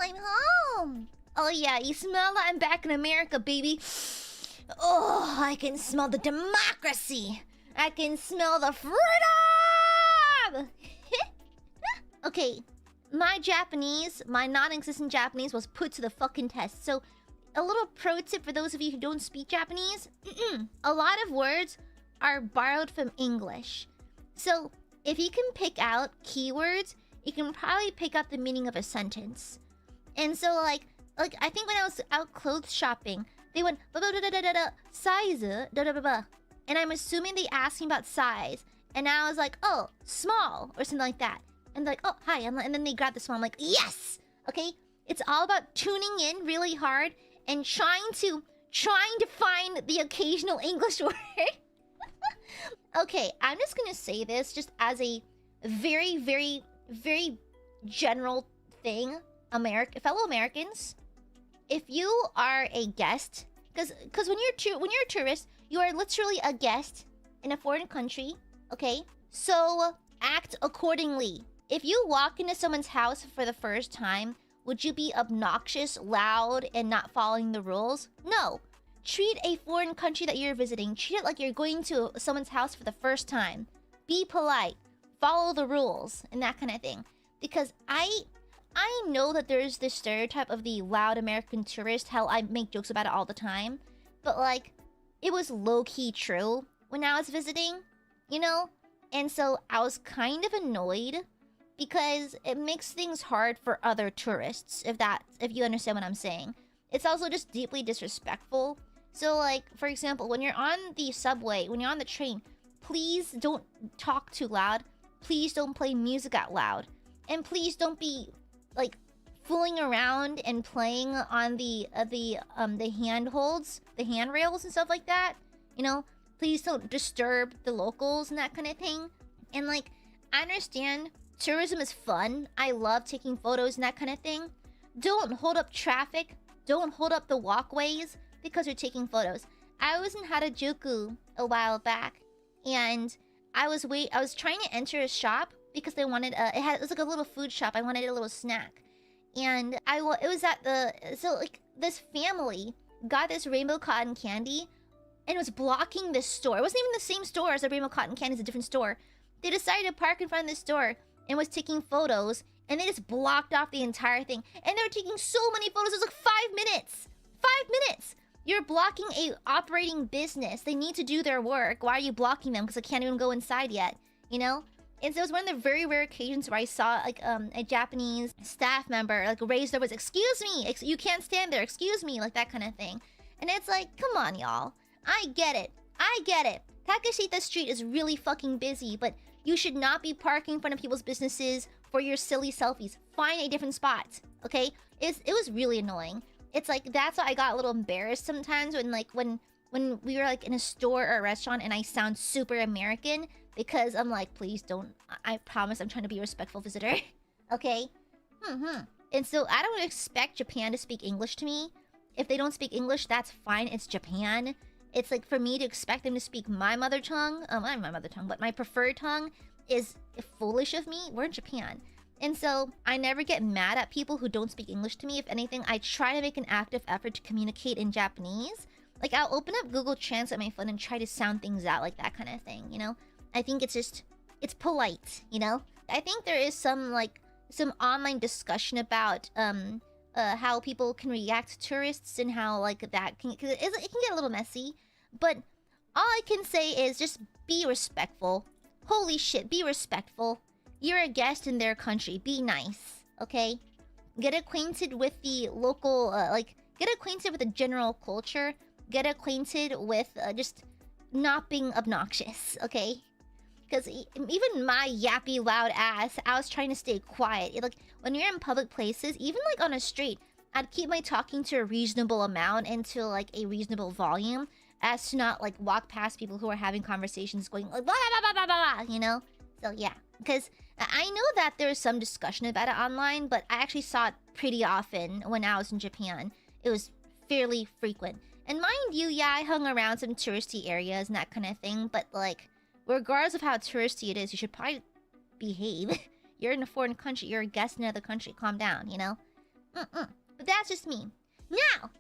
I'm home. Oh yeah, you smell that? I'm back in America, baby. Oh, I can smell the democracy. I can smell the freedom. Okay, my Japanese, my non-existent Japanese was put to the fucking test. So, a little pro tip for those of you who don't speak Japanese. A lot of words are borrowed from English. So, if you can pick out keywords, you can probably pick out the meaning of a sentence. And so, like I think when I was out clothes shopping, they went size, and I'm assuming they asked me about size, and I was like, oh, small or something like that. And they're like, oh, hi, and then they grabbed the small. I'm like, yes, okay. It's all about tuning in really hard and trying to find the occasional English word. Okay, I'm just gonna say this just as a very, very, very general thing. Fellow Americans, if you are a guest, because when you're a tourist, you are literally a guest in a foreign country. Okay, so act accordingly. If you walk into someone's house for the first time, would you be obnoxious, loud, and not following the rules? No. Treat a foreign country that you're visiting. Treat it like you're going to someone's house for the first time. Be polite. Follow the rules and that kind of thing. Because I know that there's this stereotype of the loud American tourist. Hell, I make jokes about it all the time. But like, it was low-key true when I was visiting, you know? And so I was kind of annoyed because it makes things hard for other tourists, if you understand what I'm saying. It's also just deeply disrespectful. So like, for example, when you're on the subway, when you're on the train, please don't talk too loud. Please don't play music out loud. And please don't be like fooling around and playing on the handholds, the handrails and stuff like that. You know, please don't disturb the locals and that kind of thing. And like, I understand tourism is fun. I love taking photos and that kind of thing. Don't hold up traffic. Don't hold up the walkways because you're taking photos. I was in Harajuku a while back, and I was trying to enter a shop because they wanted it was like a little food shop. I wanted a little snack, and it was at this family got this rainbow cotton candy, and it was blocking this store. It wasn't even the same store as the rainbow cotton candy. It's a different store. They decided to park in front of this store and was taking photos, and they just blocked off the entire thing. And they were taking so many photos. It was like 5 minutes. 5 minutes. You're blocking a operating business. They need to do their work. Why are you blocking them? Because I can't even go inside yet, you know? And so it was one of the very rare occasions where I saw like a Japanese staff member like raise their voice, "Excuse me, you can't stand there. Excuse me," like that kind of thing. And it's like, come on, y'all. I get it. Takeshita Street is really fucking busy, but you should not be parking in front of people's businesses for your silly selfies. Find a different spot, okay? It was really annoying. It's like, that's why I got a little embarrassed sometimes when we were like in a store or a restaurant and I sound super American, because I'm like, please don't. I promise I'm trying to be a respectful visitor. Okay? And so I don't expect Japan to speak English to me. If they don't speak English, that's fine. It's Japan. It's like, for me to expect them to speak my mother tongue, not my mother tongue, but my preferred tongue, is foolish of me. We're in Japan. And so I never get mad at people who don't speak English to me. If anything, I try to make an active effort to communicate in Japanese. Like, I'll open up Google Translate on my phone and try to sound things out, like that kind of thing, you know? I think it's polite, you know? I think there is some online discussion about how people can react to tourists and how like that can, cause it can get a little messy. But all I can say is just be respectful. Holy shit, be respectful. You're a guest in their country. Be nice, okay? Get acquainted with the local, get acquainted with the general culture. Get acquainted with just not being obnoxious, okay? Because even my yappy loud ass, I was trying to stay quiet. Like, when you're in public places, even like on a street, I'd keep my talking to a reasonable amount and to like a reasonable volume, as to not like walk past people who are having conversations going like blah blah blah blah blah, you know? So yeah, because I know that there's some discussion about it online, but I actually saw it pretty often when I was in Japan. It was fairly frequent. And mind you, yeah, I hung around some touristy areas and that kind of thing, but like, regardless of how touristy it is, you should probably behave. You're in a foreign country, you're a guest in another country, calm down, you know? But that's just me. Now,